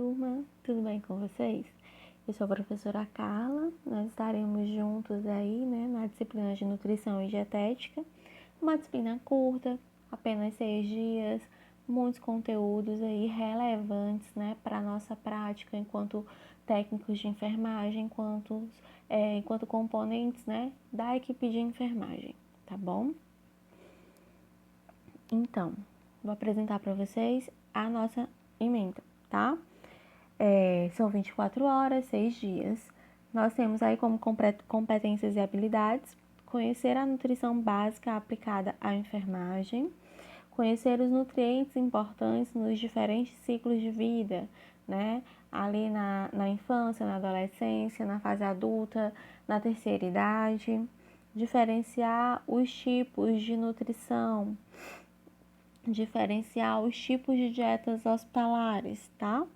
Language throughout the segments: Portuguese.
turma, tudo bem com vocês? Eu sou a professora Carla, nós estaremos juntos aí, né, na disciplina de Nutrição e Dietética, uma disciplina curta, apenas 6 dias, muitos conteúdos aí relevantes, né, para a nossa prática enquanto técnicos de enfermagem, enquanto componentes, né, da equipe de enfermagem, tá bom? Então, vou apresentar para vocês a nossa ementa, tá? São 24 horas, 6 dias. Nós temos aí como competências e habilidades conhecer a nutrição básica aplicada à enfermagem, conhecer os nutrientes importantes nos diferentes ciclos de vida, né? Ali na infância, na adolescência, na fase adulta, na terceira idade, diferenciar os tipos de nutrição, diferenciar os tipos de dietas hospitalares, tá?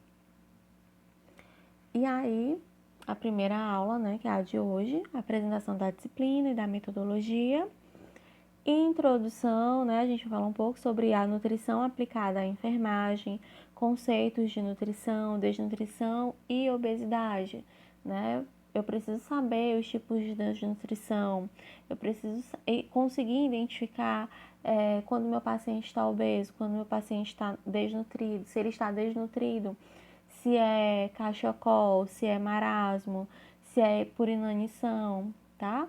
E aí, a primeira aula, né, que é a de hoje, a apresentação da disciplina e da metodologia. Introdução, né, a gente vai falar um pouco sobre a nutrição aplicada à enfermagem, conceitos de nutrição, desnutrição e obesidade, né? Eu preciso saber os tipos de nutrição, eu preciso conseguir identificar quando meu paciente está obeso, quando meu paciente está desnutrido, se ele está desnutrido, se é cachecol, se é marasmo, se é por inanição, tá?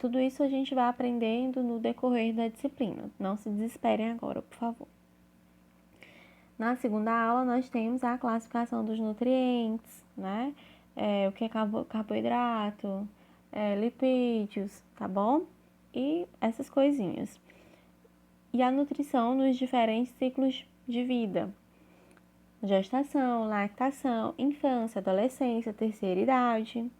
Tudo isso a gente vai aprendendo no decorrer da disciplina. Não se desesperem agora, por favor. Na segunda aula, nós temos a classificação dos nutrientes, né? O que é carboidrato, lipídios, tá bom? E essas coisinhas. E a nutrição nos diferentes ciclos de vida. Gestação, lactação, infância, adolescência, terceira idade.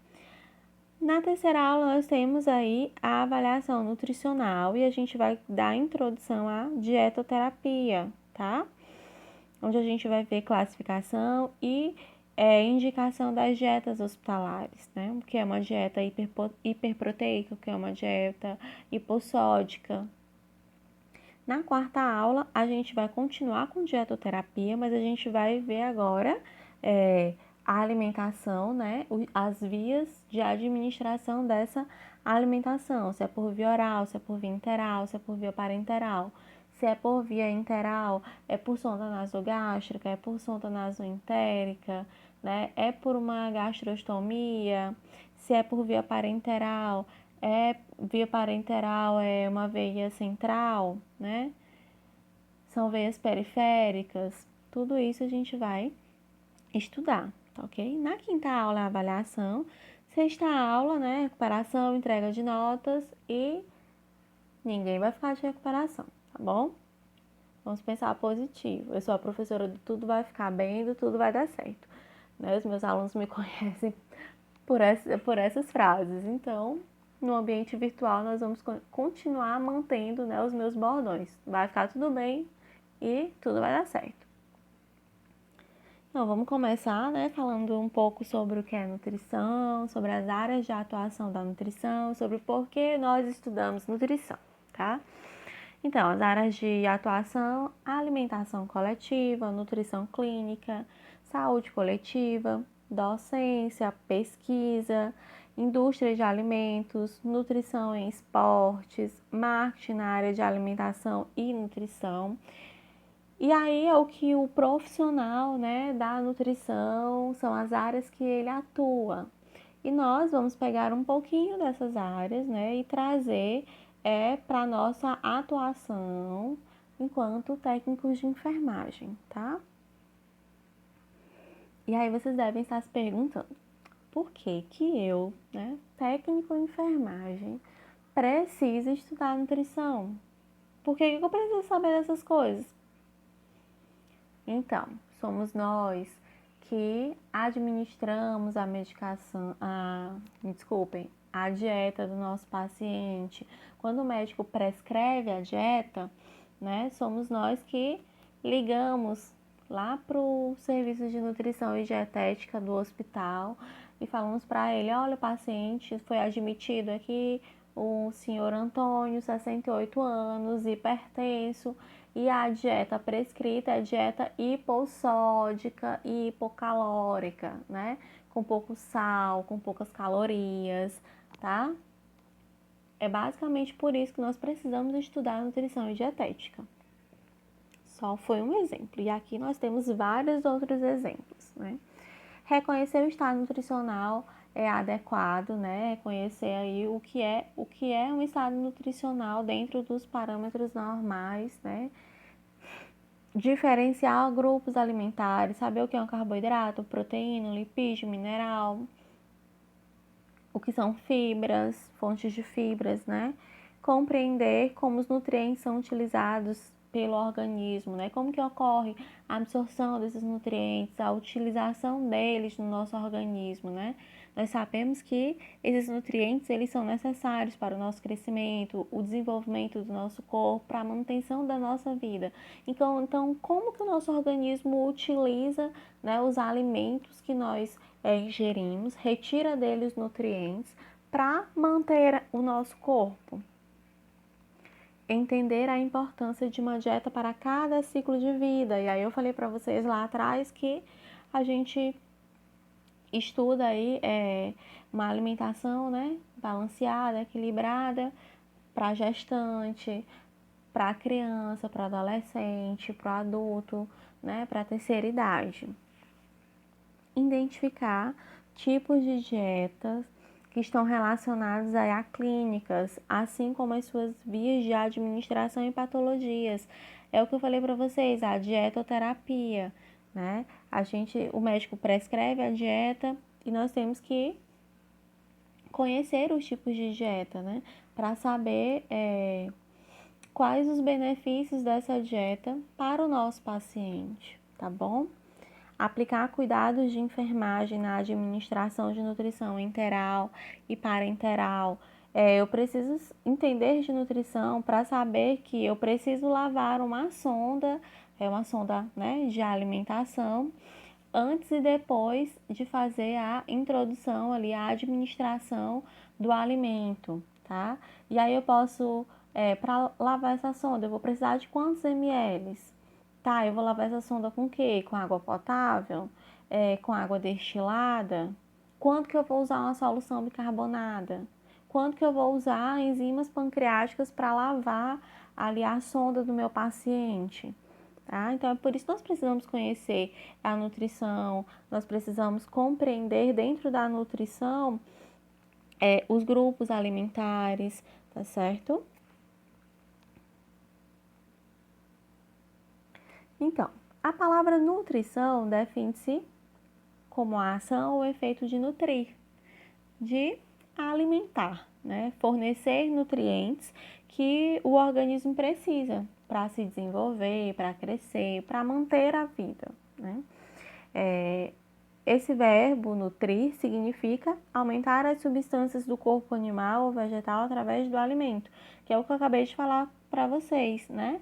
Na terceira aula, nós temos aí a avaliação nutricional e a gente vai dar introdução à dietoterapia, tá? Onde a gente vai ver classificação e indicação das dietas hospitalares, né? O que é uma dieta hiperproteica, o que é uma dieta hipossódica. Na quarta aula, a gente vai continuar com dietoterapia, mas a gente vai ver agora a alimentação, né? As vias de administração dessa alimentação, se é por via oral, se é por via interal, se é por via parenteral. Se é por via interal, é por sonda nasogástrica, é por sonda nasoentérica, né? É por uma gastrostomia. Se é por via parenteral, é uma veia central, né? São veias periféricas. Tudo isso a gente vai estudar, tá ok? Na quinta aula é a avaliação. Sexta aula, né? Recuperação, entrega de notas e ninguém vai ficar de recuperação, tá bom? Vamos pensar positivo. Eu sou a professora do tudo vai ficar bem, do tudo vai dar certo. Né? Os meus alunos me conhecem por essas frases. Então, no ambiente virtual, nós vamos continuar mantendo, né, os meus bordões. Vai ficar tudo bem e tudo vai dar certo. Então, vamos começar, né, falando um pouco sobre o que é nutrição, sobre as áreas de atuação da nutrição, sobre por que nós estudamos nutrição, tá? Então, as áreas de atuação, alimentação coletiva, nutrição clínica, saúde coletiva, docência, pesquisa, indústria de alimentos, nutrição em esportes, marketing na área de alimentação e nutrição. E aí é o que o profissional, né, da nutrição, são as áreas que ele atua. E nós vamos pegar um pouquinho dessas áreas, né, e trazer para a nossa atuação enquanto técnicos de enfermagem, tá? E aí vocês devem estar se perguntando, por que que eu, né, técnico em enfermagem, preciso estudar nutrição? Por que que eu preciso saber dessas coisas? Então, somos nós que administramos a medicação, a dieta do nosso paciente. Quando o médico prescreve a dieta, né, somos nós que ligamos lá para o serviço de nutrição e dietética do hospital e falamos para ele, olha, o paciente foi admitido aqui, o senhor Antônio, 68 anos, hipertenso, E a dieta prescrita é dieta hipossódica e hipocalórica, né? Com pouco sal, com poucas calorias, tá? É basicamente por isso que nós precisamos estudar nutrição e dietética. Só foi um exemplo. E aqui nós temos vários outros exemplos, né? Reconhecer o estado nutricional é adequado, né? Reconhecer aí o que é um estado nutricional dentro dos parâmetros normais, né? Diferenciar grupos alimentares, saber o que é um carboidrato, proteína, lipídio, mineral, o que são fibras, fontes de fibras, né? Compreender como os nutrientes são utilizados pelo organismo, né? Como que ocorre a absorção desses nutrientes, a utilização deles no nosso organismo, né? Nós sabemos que esses nutrientes, eles são necessários para o nosso crescimento, o desenvolvimento do nosso corpo, para a manutenção da nossa vida. Então como que o nosso organismo utiliza, né, os alimentos que nós ingerimos, retira dele os nutrientes para manter o nosso corpo. Entender a importância de uma dieta para cada ciclo de vida. E aí eu falei para vocês lá atrás que a gente estuda aí uma alimentação, né, balanceada, equilibrada para gestante, para criança, para adolescente, para adulto, né, para terceira idade. Identificar tipos de dietas que estão relacionados a clínicas, assim como as suas vias de administração e patologias. É o que eu falei para vocês, a dietoterapia, né? O médico prescreve a dieta e nós temos que conhecer os tipos de dieta, né? Para saber quais os benefícios dessa dieta para o nosso paciente, tá bom? Aplicar cuidados de enfermagem na administração de nutrição enteral e parenteral. Eu preciso entender de nutrição para saber que eu preciso lavar uma sonda, né, de alimentação, antes e depois de fazer a introdução ali, a administração do alimento, tá? E aí eu posso, para lavar essa sonda, eu vou precisar de quantos ml? Tá, eu vou lavar essa sonda com o quê? Com água potável? Com água destilada? Quanto que eu vou usar uma solução bicarbonada? Quanto que eu vou usar enzimas pancreáticas para lavar ali a sonda do meu paciente? Tá? Então, é por isso que nós precisamos conhecer a nutrição, nós precisamos compreender dentro da nutrição os grupos alimentares, tá certo? Então, a palavra nutrição define-se como a ação ou efeito de nutrir, de alimentar, né? Fornecer nutrientes que o organismo precisa para se desenvolver, para crescer, para manter a vida, né? Esse verbo nutrir significa aumentar as substâncias do corpo animal ou vegetal através do alimento, que é o que eu acabei de falar para vocês, né?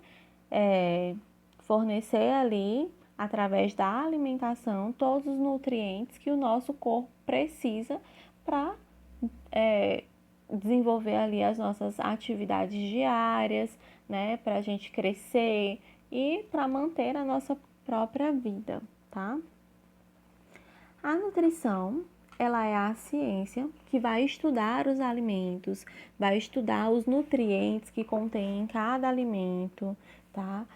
Fornecer ali, através da alimentação, todos os nutrientes que o nosso corpo precisa para desenvolver ali as nossas atividades diárias, né? Para a gente crescer e para manter a nossa própria vida, tá? A nutrição, ela é a ciência que vai estudar os alimentos, vai estudar os nutrientes que contém em cada alimento, tá?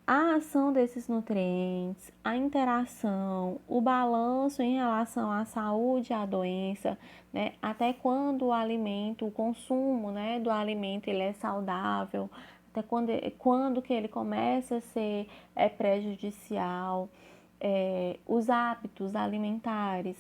A ação desses nutrientes, a interação, o balanço em relação à saúde e à doença, né? Até quando o alimento, o consumo, né, do alimento ele é saudável, até quando que ele começa a ser prejudicial, os hábitos alimentares,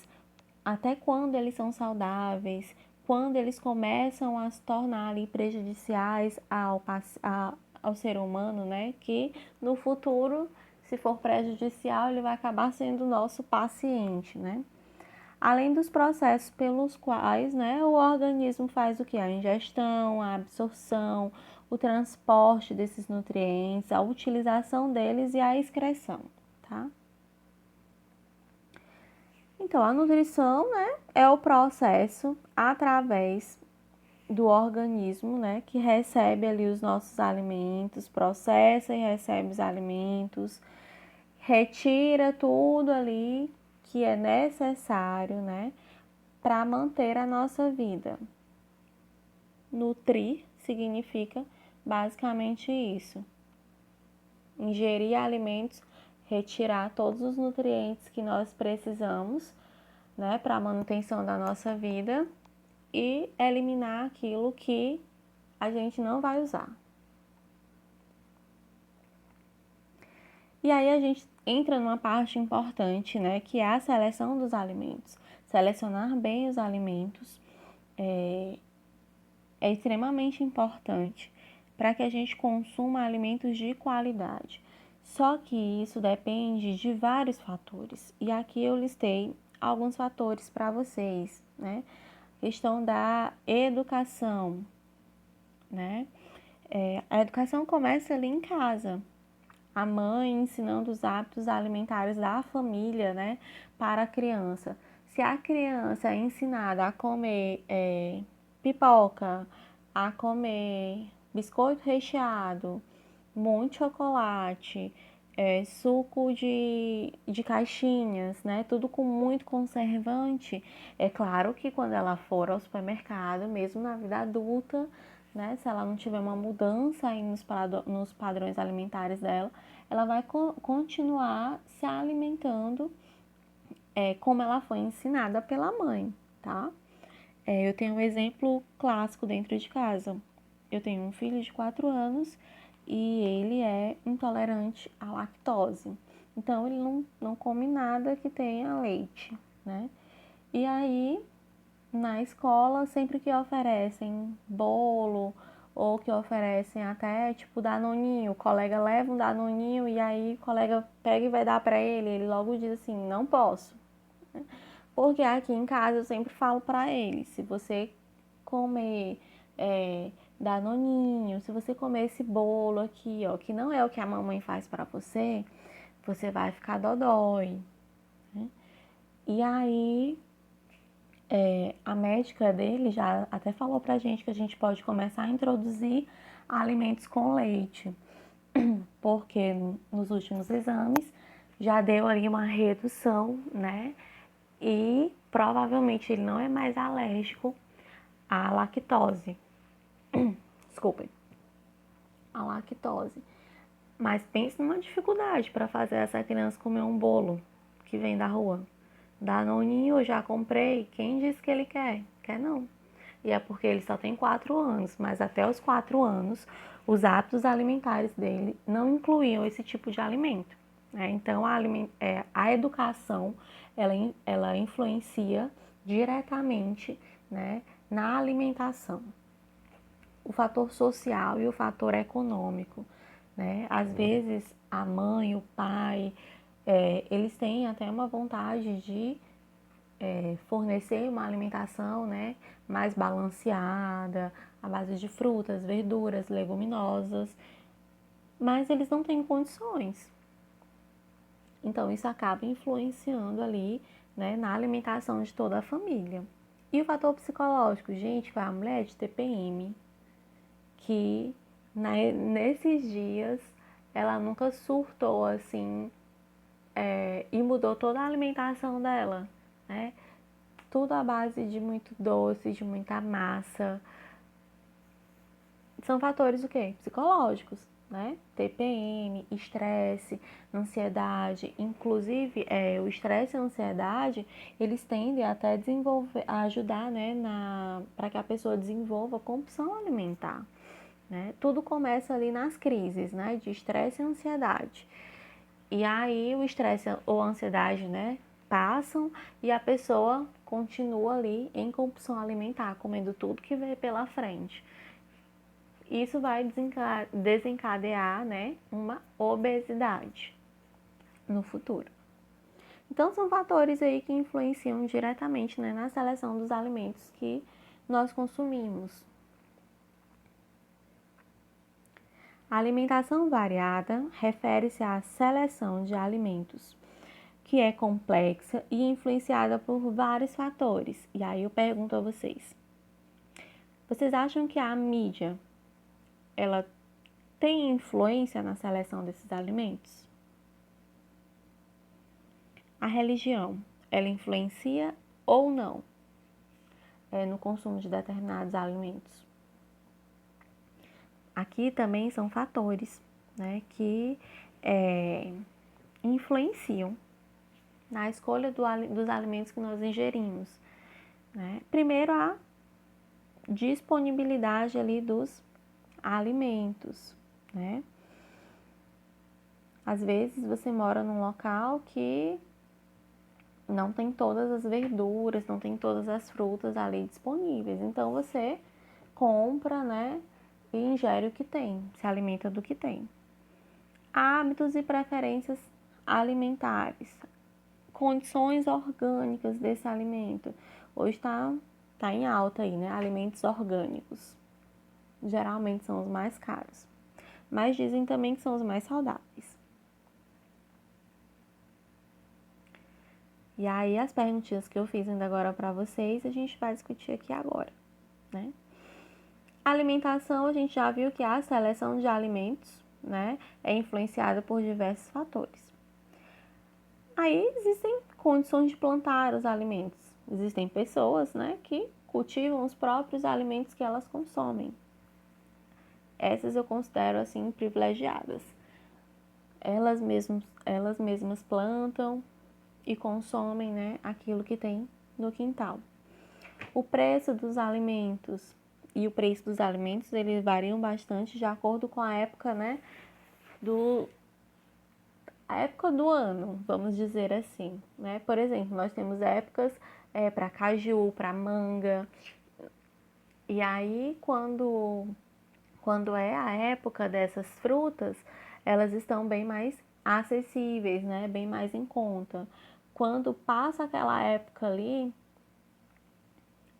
até quando eles são saudáveis, quando eles começam a se tornar ali prejudiciais ao ser humano, né? Que no futuro, se for prejudicial, ele vai acabar sendo nosso paciente, né? Além dos processos pelos quais, né, o organismo faz o que? A ingestão, a absorção, o transporte desses nutrientes, a utilização deles e a excreção, tá? Então, a nutrição, né, é o processo através do organismo, né, que recebe ali os nossos alimentos, processa e recebe os alimentos, retira tudo ali que é necessário, né, para manter a nossa vida. Nutrir significa basicamente isso: ingerir alimentos, retirar todos os nutrientes que nós precisamos, né, para a manutenção da nossa vida e eliminar aquilo que a gente não vai usar. E aí a gente entra numa parte importante, né, que é a seleção dos alimentos. Selecionar bem os alimentos é extremamente importante para que a gente consuma alimentos de qualidade. Só que isso depende de vários fatores. E aqui eu listei alguns fatores para vocês, né? Questão da educação, né? A educação começa ali em casa. A mãe ensinando os hábitos alimentares da família, né, para a criança. Se a criança é ensinada a comer pipoca, a comer biscoito recheado, muito chocolate, suco de caixinhas, né, tudo com muito conservante, é claro que quando ela for ao supermercado, mesmo na vida adulta, né, se ela não tiver uma mudança aí nos padrões alimentares dela, ela vai continuar se alimentando como ela foi ensinada pela mãe, tá? Eu tenho um exemplo clássico dentro de casa. Eu tenho um filho de 4 anos e ele é intolerante à lactose. Então, ele não come nada que tenha leite, né? E aí, na escola, sempre que oferecem bolo ou que oferecem até tipo danoninho, o colega leva um danoninho e aí o colega pega e vai dar para ele logo diz assim, não posso. Porque aqui em casa eu sempre falo para ele, se você comer danoninho, se você comer esse bolo aqui, ó, que não é o que a mamãe faz para você, você vai ficar dodói, né? E aí a médica dele já até falou pra gente que a gente pode começar a introduzir alimentos com leite, porque nos últimos exames já deu ali uma redução, né? E provavelmente ele não é mais alérgico à lactose. Desculpem, à lactose. Mas pense numa dificuldade para fazer essa criança comer um bolo que vem da rua. Danoninho eu já comprei, quem disse que ele quer? Quer não. E é porque ele só tem 4 anos, mas até os 4 anos, os hábitos alimentares dele não incluíam esse tipo de alimento, né? Então, a educação, ela influencia diretamente, né, na alimentação. O fator social e o fator econômico, né? Às vezes, a mãe, o pai, eles têm até uma vontade de fornecer uma alimentação, né, mais balanceada, à base de frutas, verduras, leguminosas, mas eles não têm condições. Então, isso acaba influenciando ali, né, na alimentação de toda a família. E o fator psicológico, gente, foi a mulher de TPM, que nesses dias ela nunca surtou assim e mudou toda a alimentação dela, né? Tudo à base de muito doce, de muita massa. São fatores o quê? Psicológicos, né? TPM, estresse, ansiedade. Inclusive, o estresse e a ansiedade, eles tendem até a ajudar, né, para que a pessoa desenvolva compulsão alimentar, né? Tudo começa ali nas crises, né, de estresse e ansiedade. E aí o estresse ou a ansiedade, né, passam e a pessoa continua ali em compulsão alimentar, comendo tudo que vê pela frente. Isso vai desencadear, né, uma obesidade no futuro. Então são fatores aí que influenciam diretamente, né, na seleção dos alimentos que nós consumimos. A alimentação variada refere-se à seleção de alimentos que é complexa e influenciada por vários fatores. E aí eu pergunto a vocês: Vocês acham que a mídia, ela tem influência na seleção desses alimentos? A religião, ela influencia ou não no consumo de determinados alimentos? Aqui também são fatores, né, que influenciam na escolha dos alimentos que nós ingerimos, né? Primeiro, a disponibilidade ali dos alimentos, né? Às vezes você mora num local que não tem todas as verduras, não tem todas as frutas ali disponíveis, então você compra, né, e ingere o que tem, se alimenta do que tem. Hábitos e preferências alimentares, condições orgânicas desse alimento. Hoje tá em alta aí, né? Alimentos orgânicos. Geralmente são os mais caros, mas dizem também que são os mais saudáveis. E aí as perguntinhas que eu fiz ainda agora para vocês, a gente vai discutir aqui agora, né? Alimentação, a gente já viu que a seleção de alimentos, né, é influenciada por diversos fatores. Aí existem condições de plantar os alimentos. Existem pessoas, né, que cultivam os próprios alimentos que elas consomem. Essas eu considero assim privilegiadas. Elas mesmas plantam e consomem, né, aquilo que tem no quintal. O preço dos alimentos e o preço dos alimentos, eles variam bastante de acordo com a época, né, a época do ano, vamos dizer assim, né? Por exemplo, nós temos épocas para caju, para manga. E aí, quando é a época dessas frutas, elas estão bem mais acessíveis, né? Bem mais em conta. Quando passa aquela época ali,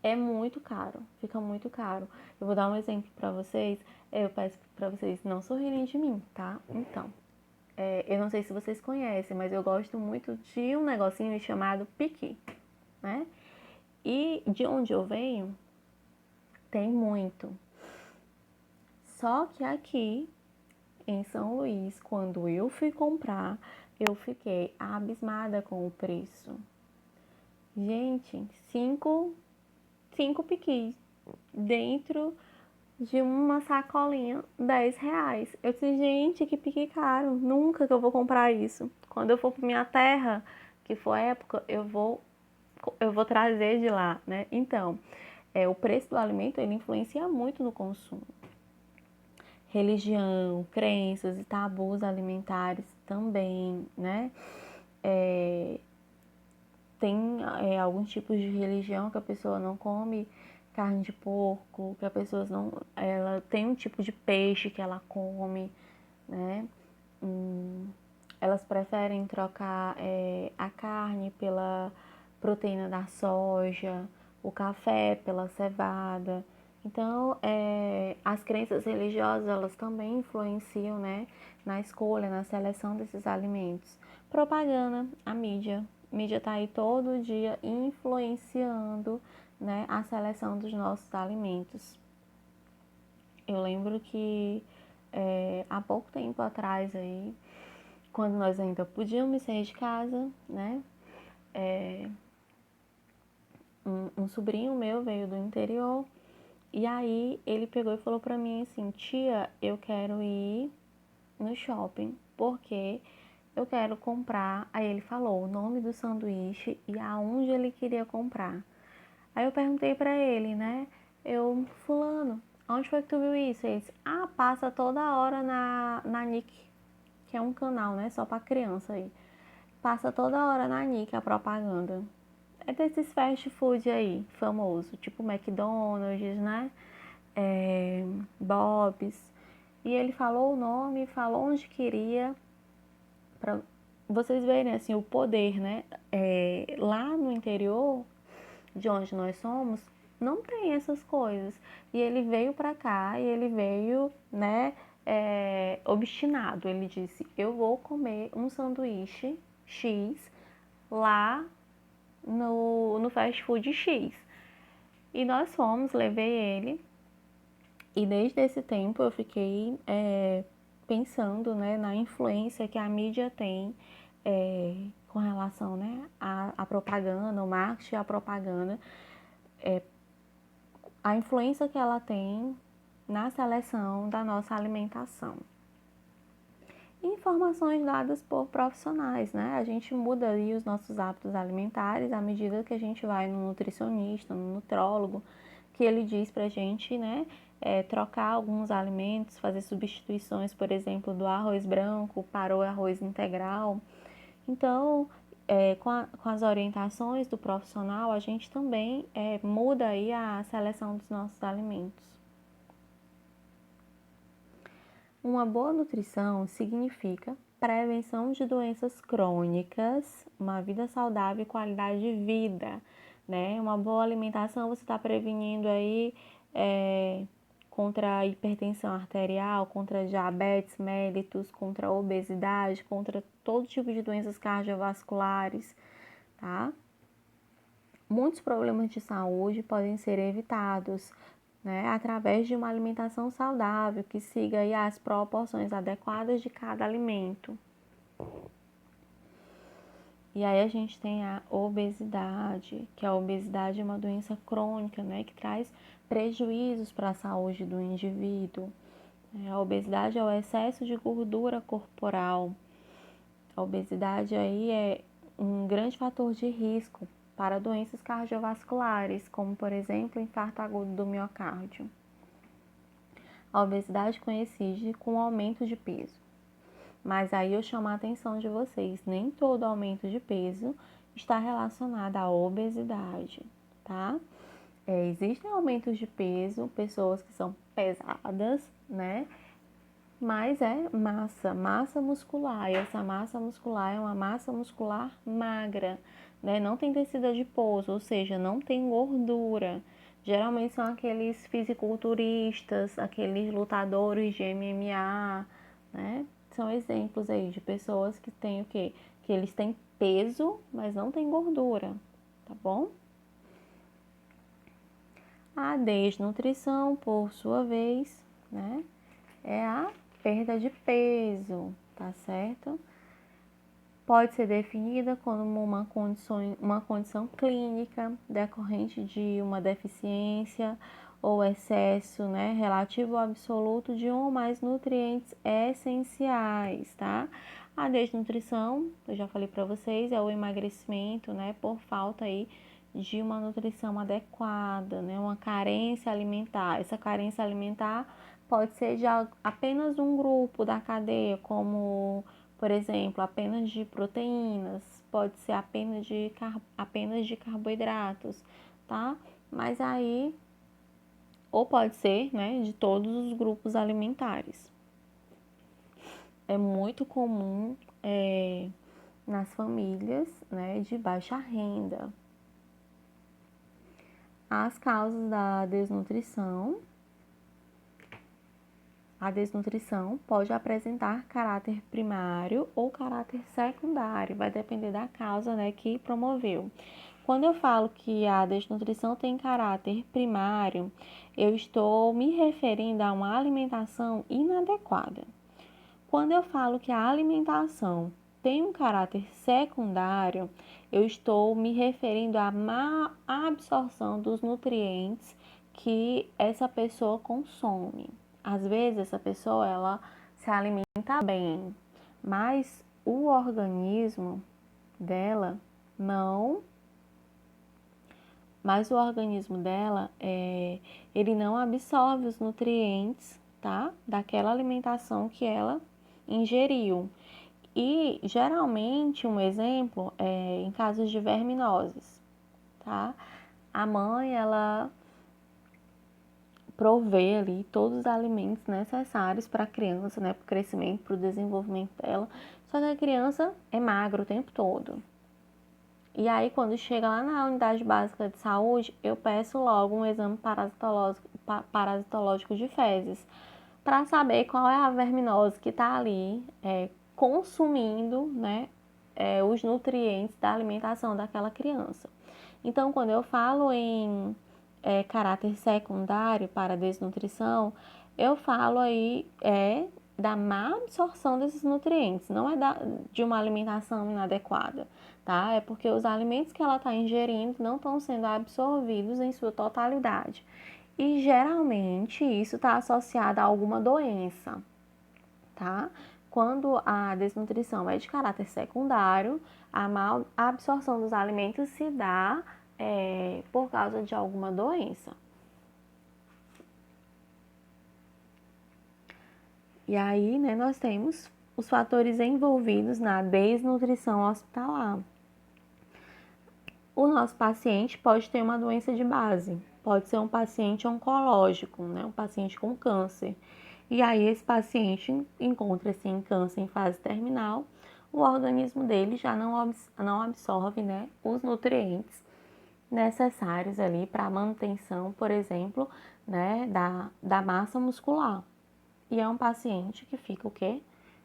é muito caro, fica muito caro. Eu vou dar um exemplo para vocês. Eu peço para vocês não sorrirem de mim, tá? Então, eu não sei se vocês conhecem, mas eu gosto muito de um negocinho chamado piqui, né? E de onde eu venho, tem muito. Só que aqui em São Luís, quando eu fui comprar, eu fiquei abismada com o preço. Gente, cinco piquis dentro de uma sacolinha, R$ 10. Eu disse, gente, que pique caro, nunca que eu vou comprar isso. Quando eu for para minha terra, que for época, eu vou trazer de lá, né? Então, o preço do alimento, ele influencia muito no consumo. Religião, crenças e tabus alimentares também, né? Tem alguns tipos de religião que a pessoa não come carne de porco, que a pessoa não, ela tem um tipo de peixe que ela come, né? Elas preferem trocar a carne pela proteína da soja, o café pela cevada. Então, as crenças religiosas, elas também influenciam, né, na escolha, na seleção desses alimentos. Propaganda, a mídia. A mídia está aí todo dia influenciando, né, a seleção dos nossos alimentos. Eu lembro que há pouco tempo atrás aí, quando nós ainda podíamos sair de casa, né, um sobrinho meu veio do interior e aí ele pegou e falou pra mim assim, tia, eu quero ir no shopping porque eu quero comprar. Aí ele falou o nome do sanduíche e aonde ele queria comprar. Aí eu perguntei pra ele, né, fulano, onde foi que tu viu isso? Ele disse, passa toda hora na Nick, que é um canal, né, só pra criança aí. Passa toda hora na Nick a propaganda. É desses fast food aí, famoso, tipo McDonald's, né? Bob's. E ele falou o nome, falou onde queria, para vocês verem assim o poder, né? Lá no interior, de onde nós somos, não tem essas coisas. E ele veio pra cá e ele veio, né? Obstinado. Ele disse: eu vou comer um sanduíche X lá no fast food X. E nós fomos, levei ele, E desde esse tempo eu fiquei pensando, né, na influência que a mídia tem com relação, né, à propaganda, o marketing e a propaganda, a influência que ela tem na seleção da nossa alimentação. Informações dadas por profissionais, né? A gente muda ali os nossos hábitos alimentares à medida que a gente vai no nutricionista, no nutrólogo, que ele diz pra gente, né, trocar alguns alimentos, fazer substituições, por exemplo, do arroz branco para o arroz integral. Então, com as orientações do profissional, a gente também muda aí a seleção dos nossos alimentos. Uma boa nutrição significa prevenção de doenças crônicas, uma vida saudável e qualidade de vida, né? Uma boa alimentação você está prevenindo aí contra a hipertensão arterial, contra diabetes mellitus, contra a obesidade, contra todo tipo de doenças cardiovasculares, tá? Muitos problemas de saúde podem ser evitados, né, através de uma alimentação saudável que siga aí as proporções adequadas de cada alimento. E aí a gente tem a obesidade, que a obesidade é uma doença crônica, né, que traz prejuízos para a saúde do indivíduo. A obesidade é o excesso de gordura corporal. A obesidade aí é um grande fator de risco para doenças cardiovasculares, como por exemplo, infarto agudo do miocárdio. A obesidade coincide com o aumento de peso. Mas aí eu chamo a atenção de vocês, nem todo aumento de peso está relacionado à obesidade, tá? Existem aumentos de peso, pessoas que são pesadas, né? Mas é massa muscular, e essa massa muscular é uma massa muscular magra, né? Não tem tecido adiposo, ou seja, não tem gordura. Geralmente são aqueles fisiculturistas, aqueles lutadores de MMA, né? São exemplos aí de pessoas que têm o quê? Que eles têm peso, mas não têm gordura, tá bom? A desnutrição, por sua vez, né? É a perda de peso, tá certo? Pode ser definida como uma condição clínica decorrente de uma deficiência ou excesso, né, relativo ou absoluto de um ou mais nutrientes essenciais, tá? A desnutrição, eu já falei para vocês, é o emagrecimento, né, por falta aí de uma nutrição adequada, né, uma carência alimentar. Essa carência alimentar pode ser de apenas um grupo da cadeia, como, por exemplo, apenas de proteínas, pode ser apenas de carboidratos, tá? Mas aí, ou pode ser, né, de todos os grupos alimentares. É muito comum nas famílias, né, de baixa renda. As causas da desnutrição. A desnutrição pode apresentar caráter primário ou caráter secundário, vai depender da causa, né, que promoveu. Quando eu falo que a desnutrição tem caráter primário, eu estou me referindo a uma alimentação inadequada. Quando eu falo que a alimentação tem um caráter secundário, eu estou me referindo à má absorção dos nutrientes que essa pessoa consome. Às vezes essa pessoa ela se alimenta bem, mas o organismo dela não, ele não absorve os nutrientes, tá? Daquela alimentação que ela ingeriu. E geralmente um exemplo é em casos de verminoses, tá? A mãe ela provê ali todos os alimentos necessários para a criança, né, para o crescimento, para o desenvolvimento dela. Só que a criança é magra o tempo todo. E aí, quando chega lá na unidade básica de saúde, eu peço logo um exame parasitológico de fezes, para saber qual é a verminose que está ali consumindo, né, os nutrientes da alimentação daquela criança. Então, quando eu falo em caráter secundário para a desnutrição, eu falo aí da má absorção desses nutrientes, não é de uma alimentação inadequada, tá? É porque os alimentos que ela está ingerindo não estão sendo absorvidos em sua totalidade. E geralmente isso está associado a alguma doença, tá? Quando a desnutrição é de caráter secundário, a má absorção dos alimentos se dá por causa de alguma doença. E aí, né, nós temos os fatores envolvidos na desnutrição hospitalar. O nosso paciente pode ter uma doença de base, pode ser um paciente oncológico, né, um paciente com câncer. E aí esse paciente encontra-se em câncer em fase terminal, o organismo dele já não absorve, né, os nutrientes necessários ali para a manutenção, por exemplo, né, da massa muscular. E é um paciente que fica o quê?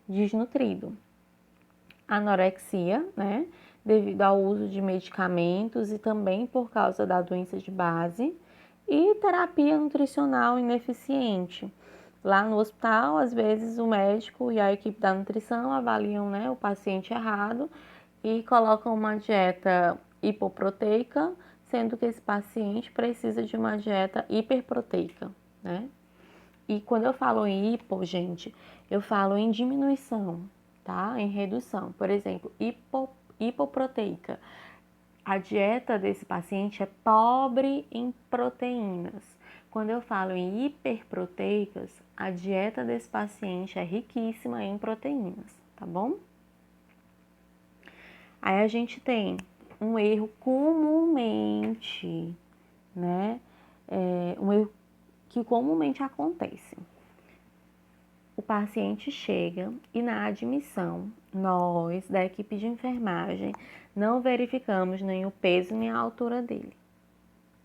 Desnutrido. Anorexia, né? Devido ao uso de medicamentos e também por causa da doença de base. E terapia nutricional ineficiente. Lá no hospital, às vezes o médico e a equipe da nutrição avaliam, né, o paciente errado e colocam uma dieta hipoproteica, sendo que esse paciente precisa de uma dieta hiperproteica, né? E quando eu falo em hipo, gente, eu falo em diminuição, tá? Em redução. Por exemplo, hipoproteica. A dieta desse paciente é pobre em proteínas. Quando eu falo em hiperproteicas, a dieta desse paciente é riquíssima em proteínas, tá bom? Aí a gente tem um erro comumente, né? Um erro que comumente acontece. O paciente chega e na admissão, nós, da equipe de enfermagem, não verificamos nem o peso nem a altura dele,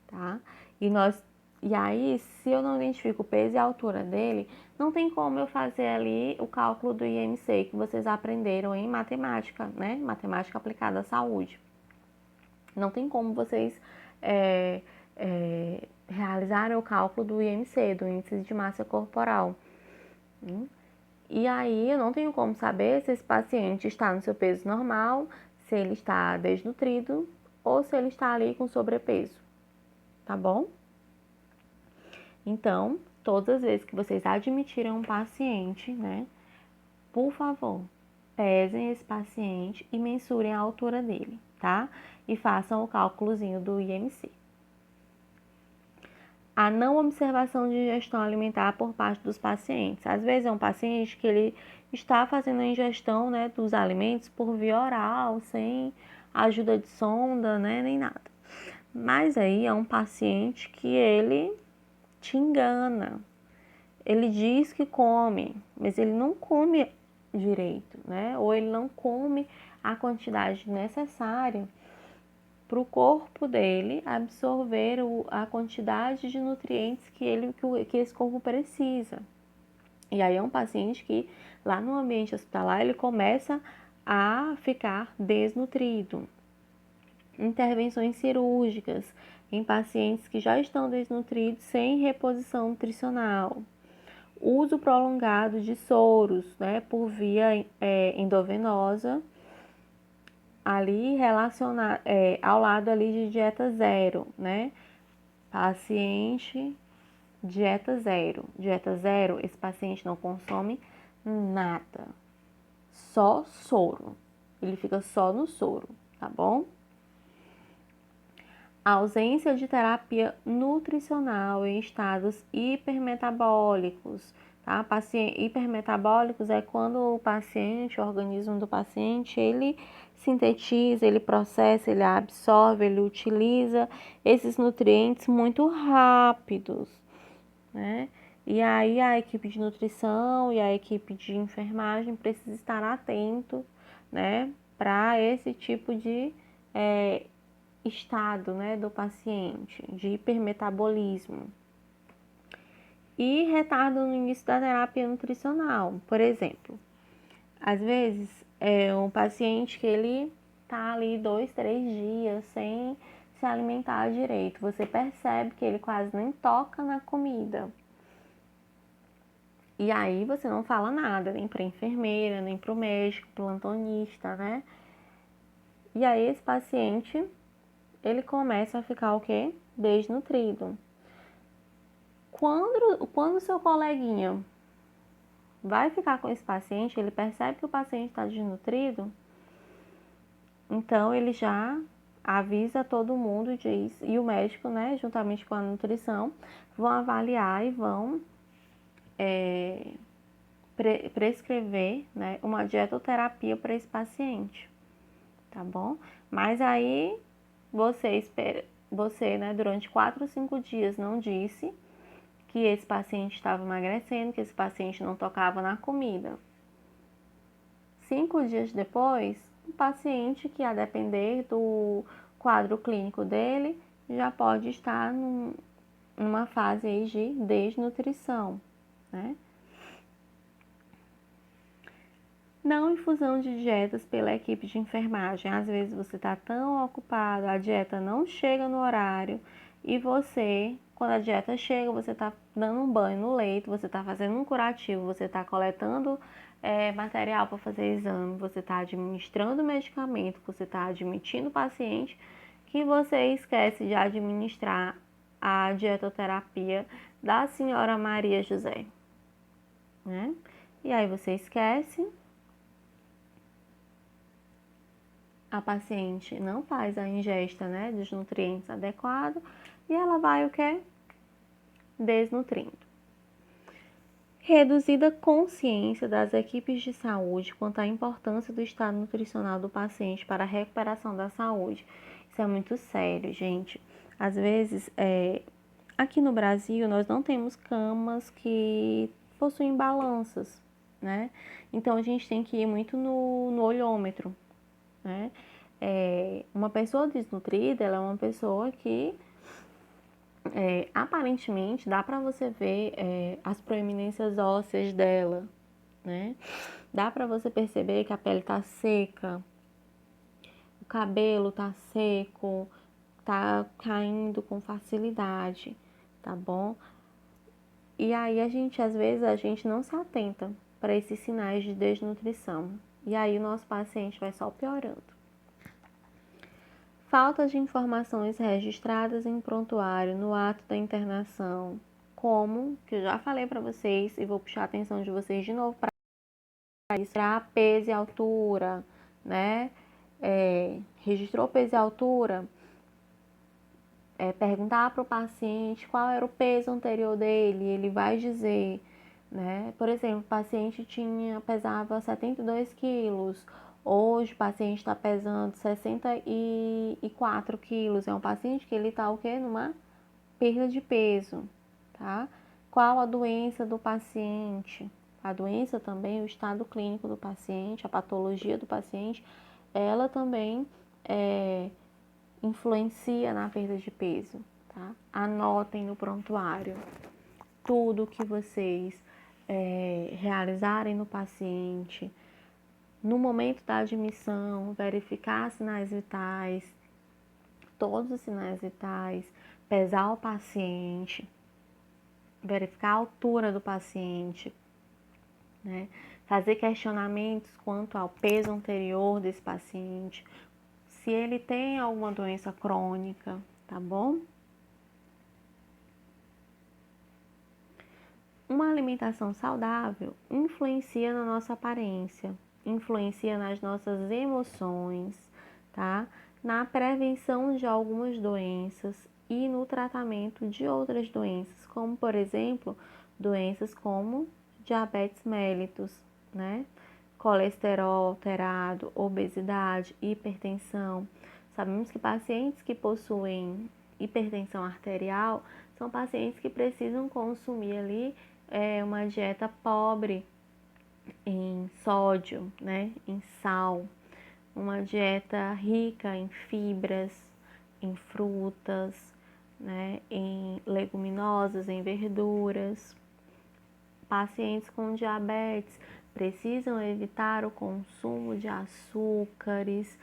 tá? E aí, se eu não identifico o peso e a altura dele, não tem como eu fazer ali o cálculo do IMC que vocês aprenderam em matemática, né? Matemática aplicada à saúde. Não tem como vocês realizarem o cálculo do IMC, do índice de massa corporal. E aí eu não tenho como saber se esse paciente está no seu peso normal, se ele está desnutrido ou se ele está ali com sobrepeso, tá bom? Então, todas as vezes que vocês admitirem um paciente, né, por favor, pesem esse paciente e mensurem a altura dele, tá? E façam o cálculozinho do IMC. A não observação de ingestão alimentar por parte dos pacientes. Às vezes é um paciente que ele está fazendo a ingestão, né, dos alimentos por via oral, sem ajuda de sonda, né, nem nada. Mas aí é um paciente que ele te engana. Ele diz que come, mas ele não come direito, né? Ou ele não come a quantidade necessária para o corpo dele absorver a quantidade de nutrientes que esse corpo precisa. E aí é um paciente que lá no ambiente hospitalar ele começa a ficar desnutrido. Intervenções cirúrgicas em pacientes que já estão desnutridos sem reposição nutricional. Uso prolongado de soros, né, por via endovenosa, ali relacionar ao lado ali de dieta zero, né? Paciente dieta zero. Dieta zero, esse paciente não consome nada. Só soro. Ele fica só no soro, tá bom? A ausência de terapia nutricional em estados hipermetabólicos, tá? Hipermetabólicos é quando o paciente, o organismo do paciente, ele sintetiza, ele processa, ele absorve, ele utiliza esses nutrientes muito rápidos, né? E aí a equipe de nutrição e a equipe de enfermagem precisa estar atento, né, para esse tipo de estado, né, do paciente, de hipermetabolismo. E retardo no início da terapia nutricional, por exemplo. Às vezes, um paciente que ele tá ali 2, 3 dias sem se alimentar direito. Você percebe que ele quase nem toca na comida. E aí você não fala nada, nem para enfermeira, nem para o médico, plantonista, né? E aí esse paciente, ele começa a ficar o quê? Desnutrido. Quando o seu coleguinha vai ficar com esse paciente, ele percebe que o paciente está desnutrido, então ele já avisa todo mundo disso, e o médico, né, juntamente com a nutrição, vão avaliar e vão prescrever, né, uma dietoterapia para esse paciente, tá bom? Mas aí você, né, durante 4 ou 5 dias não disse que esse paciente estava emagrecendo, que esse paciente não tocava na comida. 5 dias depois, o paciente, que a depender do quadro clínico dele, já pode estar numa fase aí de desnutrição, né? Não infusão de dietas pela equipe de enfermagem. Às vezes você está tão ocupado, a dieta não chega no horário e você, quando a dieta chega, você está dando um banho no leito, você está fazendo um curativo, você está coletando material para fazer exame, você está administrando medicamento, você está admitindo o paciente, que você esquece de administrar a dietoterapia da senhora Maria José, né? E aí você esquece, a paciente não faz a ingesta, né, dos nutrientes adequados e ela vai o quê? Desnutrindo. Reduzida consciência das equipes de saúde quanto à importância do estado nutricional do paciente para a recuperação da saúde. Isso é muito sério, gente. Às vezes, aqui no Brasil, nós não temos camas que possuem balanças, né? Então, a gente tem que ir muito no olhômetro, né? Uma pessoa desnutrida, ela é uma pessoa que aparentemente dá para você ver as proeminências ósseas dela, né? Dá para você perceber que a pele tá seca, o cabelo tá seco, tá caindo com facilidade, tá bom? E aí às vezes a gente não se atenta para esses sinais de desnutrição. E aí o nosso paciente vai só piorando. Falta de informações registradas em prontuário no ato da internação, como, que eu já falei para vocês e vou puxar a atenção de vocês de novo para isso, para peso e altura, né? Registrou peso e altura, perguntar para o paciente qual era o peso anterior dele, ele vai dizer, né? Por exemplo, o paciente pesava 72 quilos, hoje o paciente está pesando 64 quilos, é um paciente que ele está o quê? Numa perda de peso, tá? Qual a doença do paciente? A doença também, o estado clínico do paciente, a patologia do paciente, ela também influencia na perda de peso, tá? Anotem no prontuário tudo que vocês realizarem no paciente, no momento da admissão, verificar sinais vitais, todos os sinais vitais, pesar o paciente, verificar a altura do paciente, né? Fazer questionamentos quanto ao peso anterior desse paciente, se ele tem alguma doença crônica, tá bom? Uma alimentação saudável influencia na nossa aparência, influencia nas nossas emoções, tá? Na prevenção de algumas doenças e no tratamento de outras doenças, como por exemplo, doenças como diabetes mellitus, né? Colesterol alterado, obesidade, hipertensão. Sabemos que pacientes que possuem hipertensão arterial são pacientes que precisam consumir ali uma dieta pobre em sódio, né, em sal, uma dieta rica em fibras, em frutas, né, em leguminosas, em verduras. Pacientes com diabetes precisam evitar o consumo de açúcares,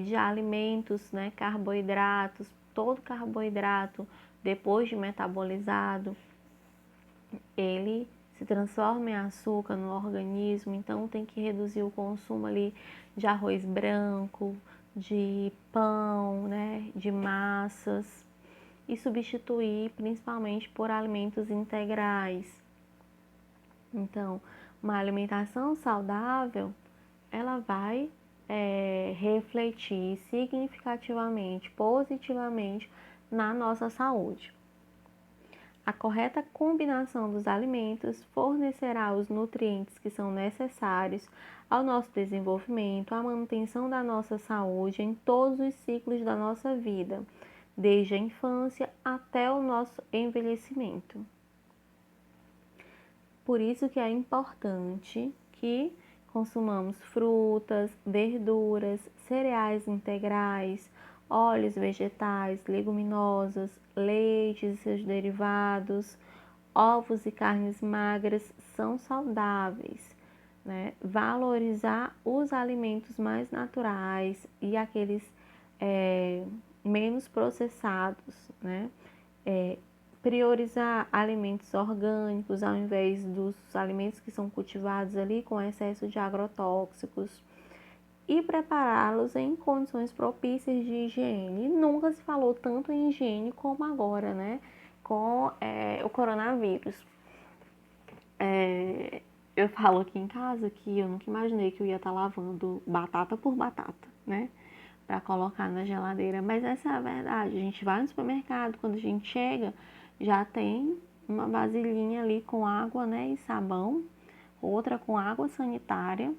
de alimentos, né, carboidratos, todo carboidrato, depois de metabolizado, ele se transforma em açúcar no organismo, então tem que reduzir o consumo ali de arroz branco, de pão, né, de massas e substituir principalmente por alimentos integrais. Então, uma alimentação saudável, ela vai refletir significativamente, positivamente na nossa saúde. A correta combinação dos alimentos fornecerá os nutrientes que são necessários ao nosso desenvolvimento, à manutenção da nossa saúde em todos os ciclos da nossa vida, desde a infância até o nosso envelhecimento. Por isso que é importante que consumamos frutas, verduras, cereais integrais, óleos vegetais, leguminosas, leites e seus derivados, ovos e carnes magras são saudáveis, né? Valorizar os alimentos mais naturais e aqueles menos processados, né? Priorizar alimentos orgânicos ao invés dos alimentos que são cultivados ali com excesso de agrotóxicos e prepará-los em condições propícias de higiene. E nunca se falou tanto em higiene como agora, né? Com o coronavírus. Eu falo aqui em casa que eu nunca imaginei que eu ia estar lavando batata por batata, né? Para colocar na geladeira. Mas essa é a verdade. A gente vai no supermercado, quando a gente chega, já tem uma vasilhinha ali com água, né, e sabão, outra com água sanitária,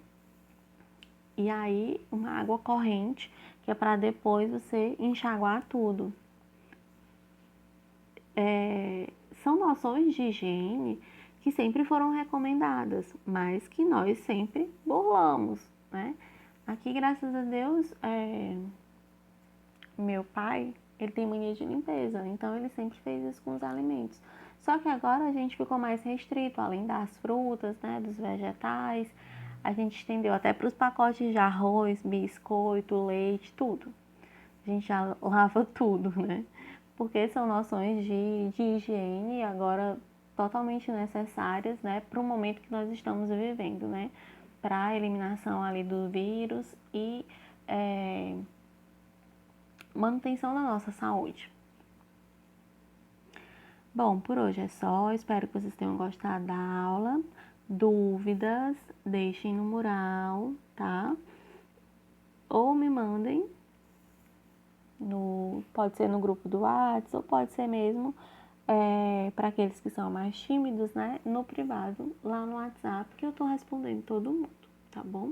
e aí uma água corrente, que é para depois você enxaguar tudo. São noções de higiene que sempre foram recomendadas, mas que nós sempre burlamos, né? Aqui, graças a Deus, meu pai, ele tem mania de limpeza, então ele sempre fez isso com os alimentos. Só que agora a gente ficou mais restrito, além das frutas, né, dos vegetais, a gente estendeu até para os pacotes de arroz, biscoito, leite, tudo. A gente já lava tudo, né? Porque são noções de higiene agora totalmente necessárias, né, para o momento que nós estamos vivendo, né? Para a eliminação ali do vírus e manutenção da nossa saúde. Bom, por hoje é só. Espero que vocês tenham gostado da aula. Dúvidas, deixem no mural, tá? Ou me mandem pode ser no grupo do WhatsApp, ou pode ser mesmo para aqueles que são mais tímidos, né? No privado, lá no WhatsApp, que eu tô respondendo todo mundo, tá bom?